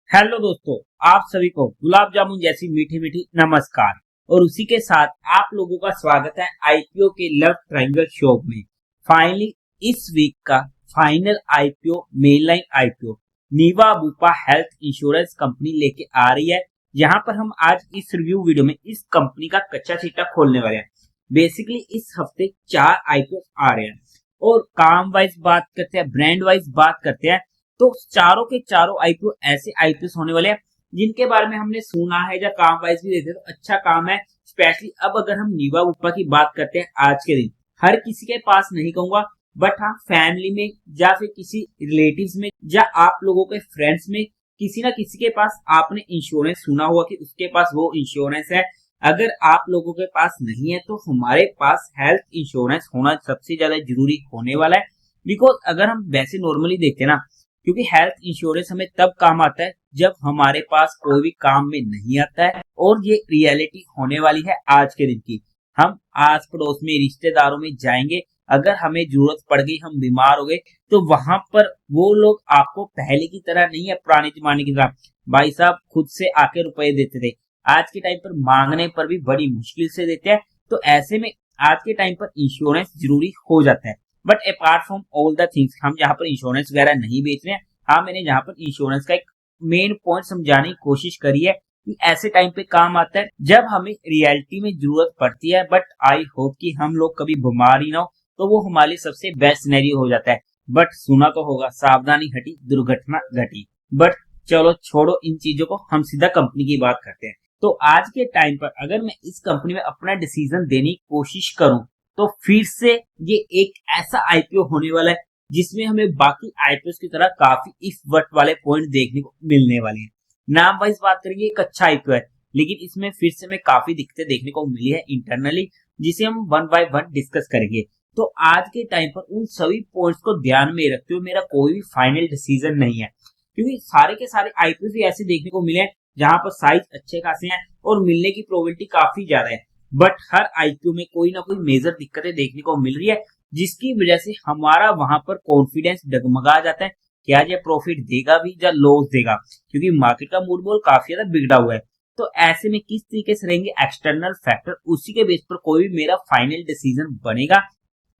Hello दोस्तों, आप सभी को गुलाब जामुन जैसी मीठी मीठी नमस्कार। और उसी के साथ आप लोगों का स्वागत है आईपीओ के लव ट्रायंगल शो में। फाइनली इस वीक का final IPO, mainline IPO Niva Bupa health insurance company लेके आ रही है। यहाँ पर हम आज इस रिव्यू वीडियो में इस कंपनी का कच्चा चिट्ठा खोलने वाले हैं। बेसिकली इस हफ्ते 4 आईपीओ आ रहे हैं और काम वाइज बात करते हैं, ब्रांड वाइज बात करते हैं। तो चारों के चारों आईपीओ ऐसे आईपीओ होने वाले हैं जिनके बारे में हमने सुना है या काम वाइज भी देखते हैं तो अच्छा काम है। स्पेशली अब अगर हम नीवा बुप्पा की बात करते हैं, आज के दिन हर किसी के पास नहीं कहूंगा, बट हाँ फैमिली में या फिर किसी रिलेटिव्स में या आप लोगों के फ्रेंड्स में किसी ना किसी के पास आपने इंश्योरेंस सुना हुआ कि उसके पास वो इंश्योरेंस है। अगर आप लोगों के पास नहीं है तो हमारे पास हेल्थ इंश्योरेंस होना सबसे ज्यादा जरूरी होने वाला है। बिकॉज अगर हम वैसे नॉर्मली देखते हैं ना, क्योंकि हेल्थ इंश्योरेंस हमें तब काम आता है जब हमारे पास कोई भी काम में नहीं आता है। और ये रियलिटी होने वाली है आज के दिन की। हम आस पड़ोस में रिश्तेदारों में जाएंगे, अगर हमें जरूरत पड़ गई, हम बीमार हो गए, तो वहां पर वो लोग आपको पहले की तरह नहीं है, पुराने जमाने की तरह भाई साहब खुद से आके रुपए देते थे। आज के टाइम पर मांगने पर भी बड़ी मुश्किल से देते हैं। तो ऐसे में आज के टाइम पर इंश्योरेंस जरूरी हो जाता है। But apart from all the things, हम जहाँ पर इंश्योरेंस वगैरह नहीं बेच रहे हैं। हाँ, मैंने जहाँ पर इंश्योरेंस का एक मेन पॉइंट समझाने की कोशिश करी है कि ऐसे टाइम पे काम आता है जब हमें रियलिटी में जरूरत पड़ती है। बट आई होप कि हम लोग कभी बीमार ही ना हो, तो वो हमारे लिए सबसे बेस्ट सिनेरियो हो जाता है। बट सुना तो होगा, सावधानी हटी दुर्घटना घटी। बट चलो छोड़ो इन चीजों को, हम सीधा कंपनी की बात करते हैं। तो आज के टाइम पर अगर मैं इस कंपनी में अपना डिसीजन देने की कोशिश करूं तो फिर से ये एक ऐसा आईपीओ होने वाला है जिसमें हमें बाकी आईपीओ की तरह काफी इफ वट वाले पॉइंट देखने को मिलने वाले हैं। नाम वाइज बात करेंगे एक अच्छा आईपीओ है, लेकिन इसमें फिर से हमें काफी दिक्कतें देखने को मिली है इंटरनली, जिसे हम वन बाय वन डिस्कस करेंगे। तो आज के टाइम पर उन सभी पॉइंट्स को ध्यान में रखते हुए मेरा कोई भी फाइनल डिसीजन नहीं है, क्योंकि सारे के सारे आईपीओ भी ऐसे देखने को मिले हैं जहां पर साइज अच्छे खासे हैं और मिलने की प्रोबेबिलिटी काफी ज्यादा है। बट हर आईक्यू में कोई ना कोई मेजर दिक्कतें देखने को मिल रही है, जिसकी वजह से हमारा वहां पर कॉन्फिडेंस डगमगा जाता है। क्या ये प्रॉफिट देगा भी या लॉस देगा, क्योंकि मार्केट का मूड बोल काफी ज्यादा बिगड़ा हुआ है। तो ऐसे में किस तरीके से रहेंगे एक्सटर्नल फैक्टर, उसी के बेस पर कोई भी मेरा फाइनल डिसीजन बनेगा।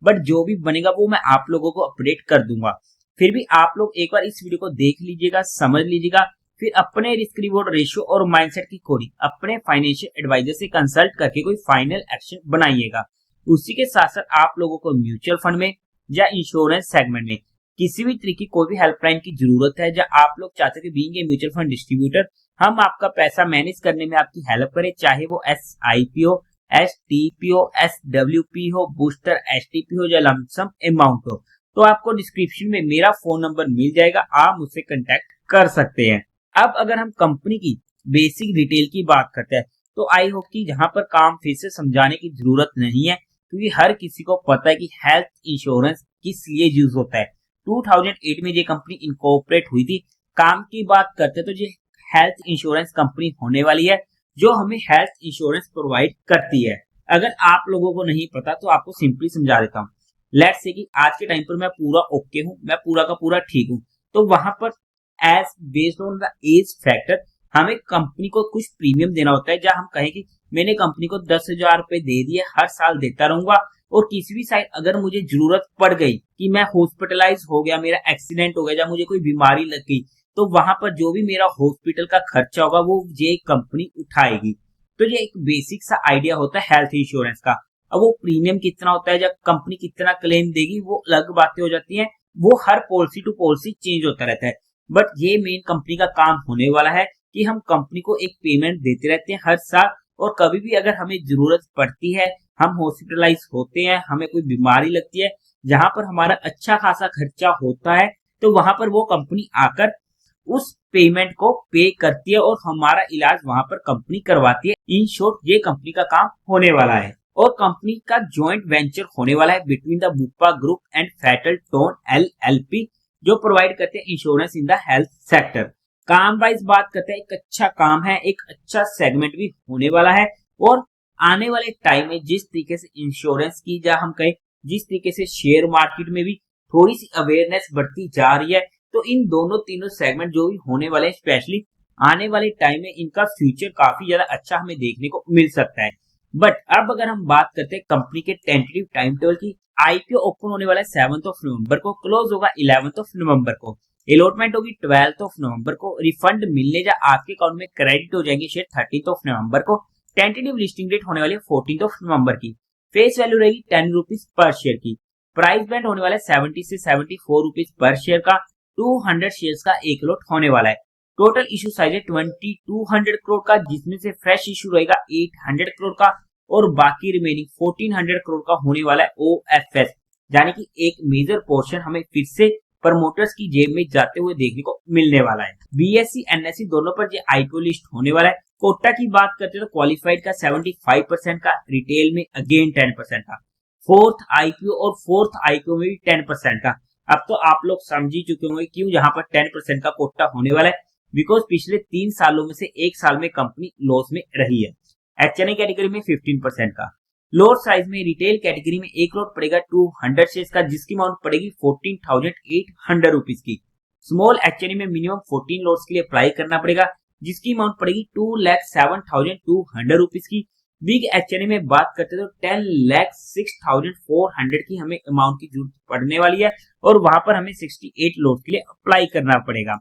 बट जो भी बनेगा वो मैं आप लोगों को अपडेट कर दूंगा। फिर भी आप लोग एक बार इस वीडियो को देख लीजिएगा, समझ लीजिएगा, फिर अपने रिस्क रिवॉर्ड रेशियो और माइंडसेट की कोडिंग अपने फाइनेंशियल एडवाइजर से कंसल्ट करके कोई फाइनल एक्शन बनाइएगा। उसी के साथ साथ आप लोगों को म्यूचुअल फंड में या इंश्योरेंस सेगमेंट में किसी भी तरीके की कोई भी हेल्पलाइन की जरूरत है, या आप लोग चाहते हैं कि being a mutual fund distributor हम आपका पैसा मैनेज करने में आपकी हेल्प करें, चाहे वो SIP हो, STP हो, SWP हो, बूस्टर STP हो या लमसम अमाउंट हो, तो आपको डिस्क्रिप्शन में मेरा फोन नंबर मिल जाएगा, आप मुझसे कांटेक्ट कर सकते हैं। अब अगर हम कंपनी की बेसिक डिटेल की बात करते हैं तो आई होप कि यहाँ पर काम फिर से समझाने की जरूरत नहीं है, क्योंकि हर किसी को पता है कि हेल्थ इंश्योरेंस किस लिए यूज होता है। 2008 में ये कंपनी इनकॉर्पोरेट हुई थी। काम की बात करते हैं तो ये हेल्थ इंश्योरेंस कंपनी होने वाली है जो हमें हेल्थ इंश्योरेंस प्रोवाइड करती है। अगर आप लोगों को नहीं पता तो आपको सिंपली समझा देता हूँ। लेट्स से कि आज के टाइम पर मैं पूरा ओके हूँ, मैं पूरा का पूरा ठीक हूँ, तो वहां पर age based on the age factor हमें कंपनी को कुछ प्रीमियम देना होता है। जहां हम कहें कि मैंने कंपनी को 10,000 रुपए दे दिए, हर साल देता रहूंगा, और किसी भी साइड अगर मुझे जरूरत पड़ गई कि मैं हॉस्पिटलाइज हो गया, मेरा एक्सीडेंट हो गया या मुझे कोई बीमारी लग गई, तो वहां पर जो भी मेरा हॉस्पिटल का खर्चा होगा वो ये कंपनी उठाएगी। तो ये एक बेसिक सा आइडिया होता है हेल्थ इंश्योरेंस का। अब वो प्रीमियम कितना होता है या कंपनी कितना क्लेम देगी वो अलग बातें हो जाती हैं, वो हर पॉलिसी टू पॉलिसी चेंज होता रहता है। बट ये मेन कंपनी का काम होने वाला है कि हम कंपनी को एक पेमेंट देते रहते हैं हर साल, और कभी भी अगर हमें जरूरत पड़ती है, हम हॉस्पिटलाइज होते हैं, हमें कोई बीमारी लगती है जहां पर हमारा अच्छा खासा खर्चा होता है, तो वहां पर वो कंपनी आकर उस पेमेंट को पे करती है और हमारा इलाज वहां पर कंपनी करवाती है। इन शॉर्ट ये कंपनी का काम होने वाला है। और कंपनी का जॉइंट वेंचर होने वाला है between the Bupa group and Fettle Tone LLP, जो प्रोवाइड करते हैं insurance in the health sector. काम वाइज बात करते हैं, एक अच्छा काम है, एक अच्छा सेगमेंट भी होने वाला है। और आने वाले टाइम में जिस तरीके से इंश्योरेंस की, या हम कहें जिस तरीके से शेयर मार्केट में भी थोड़ी सी अवेयरनेस बढ़ती जा रही है, तो इन दोनों तीनों सेगमेंट जो भी होने वाले हैं, स्पेशली आने वाले टाइम में इनका फ्यूचर काफी ज्यादा अच्छा हमें देखने को मिल सकता है। बट अब अगर हम बात करते हैं कंपनी के टेंटेटिव टाइम टेबल की, आईपीओ ओपन होने वाला है 7 नवंबर को, क्लोज होगा 11 नवंबर को, अलॉटमेंट होगी 12 नवंबर को, रिफंड मिलने या आपके अकाउंट में क्रेडिट हो जाएंगे शेयर 13 नवंबर को, टेंटेटिव लिस्टिंग डेट होने वाली है 14 नवंबर की, फेस वैल्यू रहेगी 10 रुपीज पर शेयर की, प्राइस बैंड होने वाला है 70 से 74 रुपीज पर शेयर का, 200 शेयर्स का एक लॉट होने वाला है। टोटल इशू साइज है 2200 करोड़ का, जिसमें से फ्रेश इशू रहेगा 800 करोड़ का और बाकी रिमेनिंग 1400 करोड़ का होने वाला है ओएफएस, यानी कि एक मेजर पोर्शन हमें फिर से प्रमोटर्स की जेब में जाते हुए देखने को मिलने वाला है। बीएससी एनएससी दोनों पर ये आईपीओ लिस्ट होने वाला है। कोटा की बात करते हैं तो क्वालिफाइड का 75% का, रिटेल में अगेन 10% का, फोर्थ आईपीओ और फोर्थ आईपीओ में भी 10% का। अब तो आप लोग समझ ही चुके होंगे क्यों यहाँ पर 10% का कोटा होने वाला है, बिकॉज पिछले 3 सालों में से एक साल में कंपनी लॉस में रही है। एचएनए कैटेगरी में 15% का, लोअर साइज में रिटेल कैटेगरी में एक लॉट पड़ेगा 200 शेयर्स का, जिसकी अमाउंट पड़ेगी 14,800 रुपीज की। स्मॉल एचएनए में मिनिमम 14 लॉट्स के लिए अप्लाई करना पड़ेगा, जिसकी अमाउंट पड़ेगी 2,07,200 रुपीज की। बिग एचएनए में बात करते हैं तो 10,06,400 की हमें अमाउंट की जरूरत पड़ने वाली है और वहां पर हमें 68 लॉट के लिए अप्लाई करना पड़ेगा।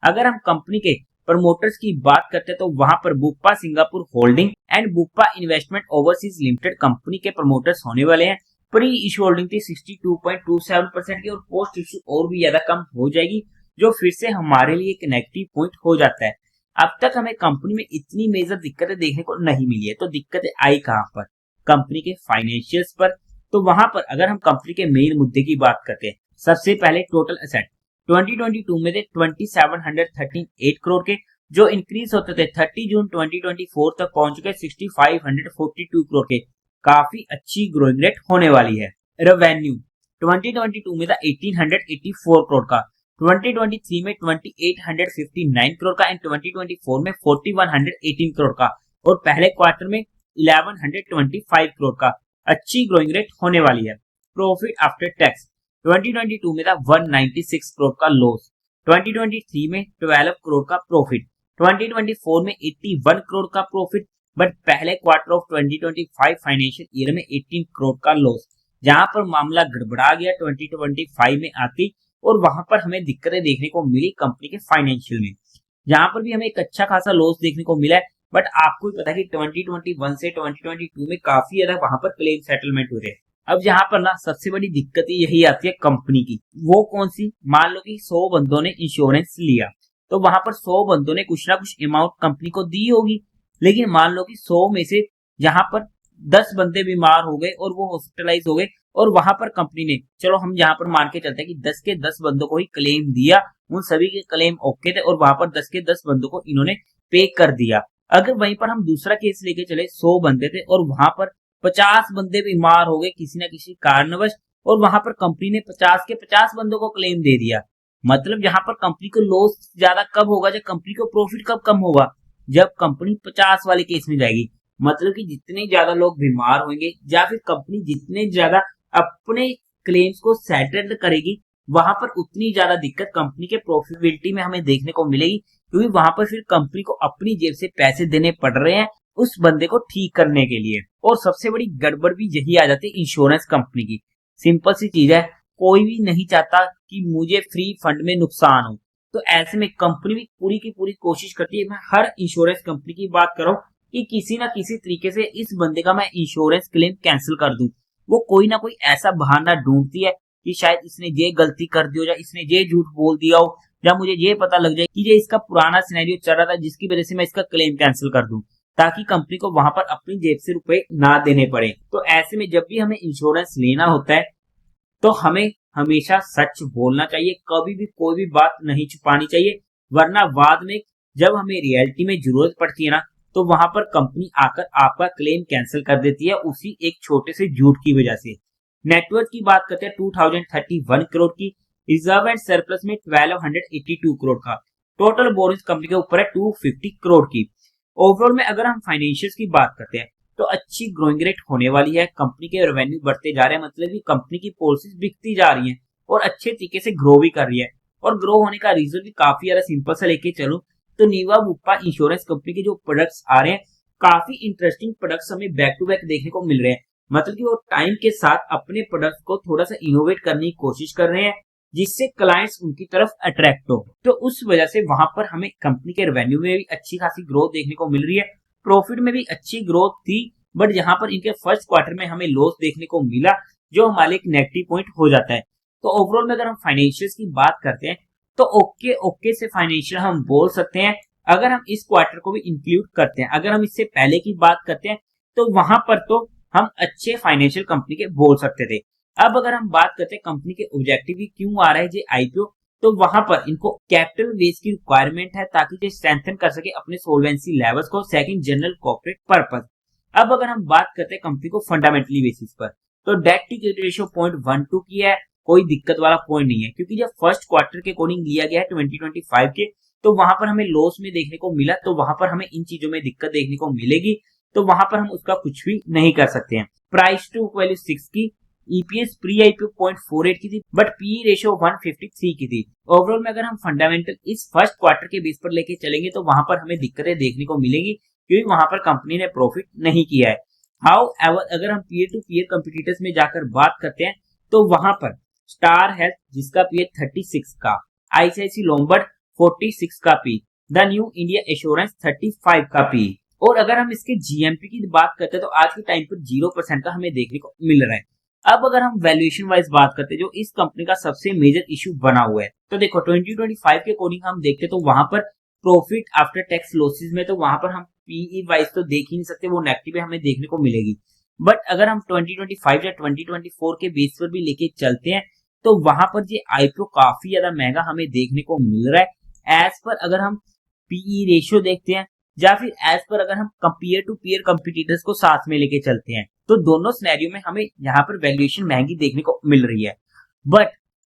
अगर हम कंपनी के प्रमोटर्स की बात करते हैं तो वहां पर Bupa Singapore holding and Bupa investment overseas limited company के प्रमोटर्स होने वाले हैं। प्री इशू होल्डिंग थी 62.27% की और पोस्ट इशू और भी ज्यादा कम हो जाएगी, जो फिर से हमारे लिए एक नेगेटिव पॉइंट हो जाता है। अब तक हमें कंपनी में इतनी मेजर दिक्कतें देखने को नहीं मिली है, तो दिक्कतें आई कहां पर? कंपनी के फाइनेंशियल्स पर। तो वहां पर अगर हम कंपनी के मेन मुद्दे की बात करते हैं, सबसे पहले टोटल एसेट 2022 में थे 2738 करोड़ के, जो इंक्रीज होते थे 30 जून 2024 तक पहुंच चुके 6542 करोड़ के। काफी अच्छी ग्रोइंग रेट होने वाली है। रेवेन्यू 2022 में था 1884 करोड़ का, 2023 में 2859 करोड़ का एंड 2024 में 4118 करोड़ का और पहले क्वार्टर में 1125 करोड़ का। अच्छी ग्रोइंग रेट होने वाली है। प्रॉफिट आफ्टर टैक्स 2022 में था 196 करोड़ का लॉस, 2023 में 12 करोड़ का प्रॉफिट, 2024 में 81 करोड़ का प्रॉफिट, बट पहले क्वार्टर ऑफ 2025 फाइनेंशियल ईयर में 18 करोड़ का लॉस। जहां पर मामला गड़बड़ा गया 2025 में आती और वहां पर हमें दिक्कतें देखने को मिली कंपनी के फाइनेंशियल में, जहां पर भी हमें एक अच्छा खासा लॉस देखने को मिला है। बट आपको भी पता है कि 2021 से 2022 में काफी ज्यादा वहां पर क्लेम सेटलमेंट हो रहे हैं। अब यहाँ पर ना सबसे बड़ी दिक्कत यही आती है कंपनी की। वो कौन सी? मान लो कि 100 बंदों ने इंश्योरेंस लिया, तो वहां पर 100 बंदों ने कुछ ना कुछ अमाउंट कंपनी को दी होगी, लेकिन मान लो कि 100 में से यहाँ पर 10 बंदे बीमार हो गए और वो हॉस्पिटलाइज हो गए और वहां पर कंपनी ने, चलो हम यहाँ पर मान के चलते हैं कि 10 के 10 बंदों को ही क्लेम दिया, उन सभी के क्लेम ओके थे और वहां पर 10 के 10 बंदों को इन्होंने पे कर दिया। अगर वहीं पर हम दूसरा केस लेके चले, 100 बंदे थे और वहां पर 50 बंदे बीमार हो गए किसी ना किसी कारणवश और वहां पर कंपनी ने 50 के 50 बंदों को क्लेम दे दिया। मतलब यहाँ पर कंपनी को लॉस ज्यादा कब होगा, जब कंपनी को प्रॉफिट कब कम होगा? जब कंपनी 50 वाले केस में जाएगी। मतलब कि जितने ज्यादा लोग बीमार होंगे या फिर कंपनी जितने ज्यादा अपने क्लेम्स को सेटल करेगी, वहां पर उतनी ज्यादा दिक्कत कंपनी के प्रॉफिटेबिलिटी में हमें देखने को मिलेगी, क्योंकि वहां पर फिर कंपनी को अपनी जेब से पैसे देने पड़ रहे हैं उस बंदे को ठीक करने के लिए। और सबसे बड़ी गड़बड़ भी यही आ जाती है इंश्योरेंस कंपनी की। सिंपल सी चीज है, कोई भी नहीं चाहता कि मुझे फ्री फंड में नुकसान हो, तो ऐसे में कंपनी भी पूरी की पूरी कोशिश करती है, मैं हर इंश्योरेंस कंपनी की बात कर रहा हूँ, कि किसी ना किसी तरीके से इस बंदे का मैं इंश्योरेंस क्लेम कैंसिल कर दूं। वो कोई ना कोई ऐसा बहाना ढूंढती है कि शायद इसने ये गलती कर दी हो या इसने ये झूठ बोल दिया हो या मुझे ये पता लग जाए कि ये इसका पुराना सिनेरियो चल रहा था जिसकी वजह से मैं इसका क्लेम कैंसिल कर दूं, ताकि कंपनी को वहां पर अपनी जेब से रुपए ना देने पड़े। तो ऐसे में जब भी हमें इंश्योरेंस लेना होता है तो हमें हमेशा सच बोलना चाहिए, कभी भी कोई भी बात नहीं छुपानी चाहिए, वरना बाद में जब हमें रियलिटी में जरूरत पड़ती है ना, तो वहां पर कंपनी आकर आपका क्लेम कैंसिल कर देती है उसी एक छोटे से झूठ की वजह से। नेटवर्थ की बात करते हैं 2031 करोड़ की, रिजर्व एंड सरप्लस में 1282 करोड़ का, टोटल बोरिंग कंपनी के ऊपर है 250 करोड़ की। ओवरऑल में अगर हम फाइनेंशियल्स की बात करते हैं तो अच्छी ग्रोइंग रेट होने वाली है, कंपनी के रेवेन्यू बढ़ते जा रहे हैं, मतलब कि कंपनी की पॉलिसीज बिकती जा रही हैं और अच्छे तरीके से ग्रो भी कर रही है। और ग्रो होने का रीजन भी काफी ज्यादा सिंपल सा लेके चलो, तो नीवा बुप्पा इंश्योरेंस कंपनी के जो प्रोडक्ट्स आ रहे हैं, काफी इंटरेस्टिंग प्रोडक्ट्स हमें बैक टू बैक देखने को मिल रहे हैं। मतलब कि वो टाइम के साथ अपने प्रोडक्ट को थोड़ा सा इनोवेट करने की कोशिश कर रहे हैं, जिससे क्लाइंट्स उनकी तरफ अट्रैक्ट हो। तो उस वजह से वहां पर हमें कंपनी के रेवेन्यू में भी अच्छी खासी ग्रोथ देखने को मिल रही है, प्रॉफिट में भी अच्छी ग्रोथ थी। बट यहाँ पर इनके फर्स्ट क्वार्टर में हमें लॉस देखने को मिला, जो हमारे एक नेगेटिव पॉइंट हो जाता है। तो ओवरऑल में अगर हम फाइनेंशियल्स की बात करते हैं, तो ओके ओके से फाइनेंशियल हम बोल सकते हैं। अगर हम इस क्वार्टर को भी इंक्लूड करते हैं, अगर हम इससे पहले की बात करते हैं, तो वहां पर तो हम अच्छे फाइनेंशियल कंपनी के बोल सकते थे। अब अगर हम बात करते हैं कंपनी के ऑब्जेक्टिव की क्यों आ रहा है जे आईपीओ, तो वहां पर इनको कैपिटल रेज की रिक्वायरमेंट है, ताकि ये स्ट्रेंथन कर सके अपने सोल्वेंसी लेवल्स को। Second, general corporate purpose. अब अगर हम बात करते हैं कंपनी को फंडामेंटली बेसिस पर, तो डेट टू इक्विटी रेशियो 0.12 की है, कोई दिक्कत वाला पॉइंट नहीं है, क्योंकि जब फर्स्ट क्वार्टर के अकॉर्डिंग लिया गया है 2025 के, तो वहां पर हमें लॉस में देखने को मिला। तो वहां पर हमें इन चीजों में दिक्कत देखने को मिलेगी, तो वहां पर हम उसका कुछ भी नहीं कर सकते हैं। प्राइस टू वैल्यू 6 की, ईपीएस प्री आईपीओ 0.48 की थी, बट पी रेशियो 153 की थी। ओवरऑल में अगर हम फंडामेंटल इस फर्स्ट क्वार्टर के बेस पर लेके चलेंगे, तो वहां पर हमें दिक्कतें देखने को मिलेंगी, क्योंकि वहां पर कंपनी ने प्रॉफिट नहीं किया है। हाउ एवर अगर हम पीयर टू पीयर कंपिटिटर्स में जाकर बात करते हैं, तो वहां पर स्टार हेल्थ जिसका पी है 36 का, आईसीआईसी लोम्बार्ड 46 का P, the new India assurance 35 का पी। और अगर हम इसके जीएमपी की बात करते हैं, तो आज के टाइम पर 0% का हमें देखने को मिल रहा है। अब अगर हम वैल्यूएशन वाइज बात करते हैं, जो इस कंपनी का सबसे मेजर इशू बना हुआ है, तो देखो 2025 के अकॉर्डिंग हम देखते तो वहां पर प्रॉफिट आफ्टर टैक्स लॉसेस में, तो वहां पर हम पीई वाइज तो देख ही नहीं सकते, वो नेगेटिव हमें देखने को मिलेगी। बट अगर हम 2025 या 2024 के बेस पर भी लेके चलते हैं, तो वहां पर ये आईपीओ काफी ज्यादा महंगा हमें देखने को मिल रहा है। एज पर अगर हम पीई रेशियो देखते हैं, या फिर एज पर अगर हम पीयर टू पीयर कंपिटिटर्स को साथ में लेके चलते हैं, तो दोनों सिनेरियो में हमें यहाँ पर वैल्यूएशन महंगी देखने को मिल रही है। बट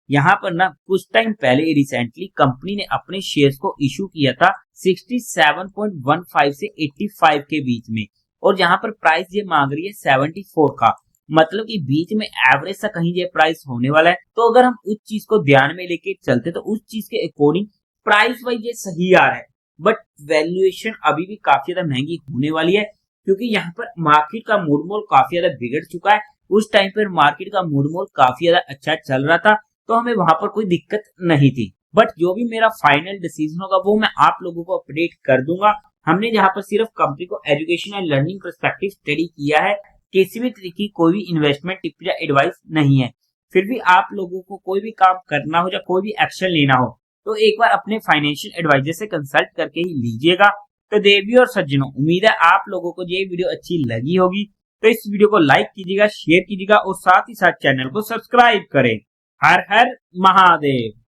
यहाँ पर ना कुछ टाइम पहले रिसेंटली कंपनी ने अपने शेयर्स को इशू किया था 67.15 से 85 के बीच में, और यहाँ पर प्राइस ये मांग रही है 74 का, मतलब कि बीच में एवरेज सा कहीं ये प्राइस होने वाला है। तो अगर हम उस चीज को ध्यान में लेके चलते, तो उस चीज के अकॉर्डिंग प्राइस वाइज ये सही आ रहा है, बट वैल्यूएशन अभी भी काफी ज्यादा महंगी होने वाली है, क्योंकि यहाँ पर मार्केट का मूड मोल काफी ज्यादा बिगड़ चुका है। उस टाइम पर मार्केट का मूड मोल काफी ज्यादा अच्छा चल रहा था, तो हमें वहां पर कोई दिक्कत नहीं थी। बट जो भी मेरा फाइनल डिसीजन होगा, वो मैं आप लोगों को अपडेट कर दूंगा। हमने यहाँ पर सिर्फ कंपनी को education and learning perspective study किया है, किसी भी तरीके की कोई भी इन्वेस्टमेंट टिप या एडवाइस नहीं है। फिर भी आप लोगों को कोई भी काम करना हो या कोई भी एक्शन लेना हो, तो एक बार अपने फाइनेंशियल एडवाइजर से कंसल्ट करके ही लीजिएगा। तो देवी और सज्जनों, उम्मीद है आप लोगों को ये वीडियो अच्छी लगी होगी, तो इस वीडियो को लाइक कीजिएगा, शेयर कीजिएगा और साथ ही साथ चैनल को सब्सक्राइब करें। हर हर महादेव।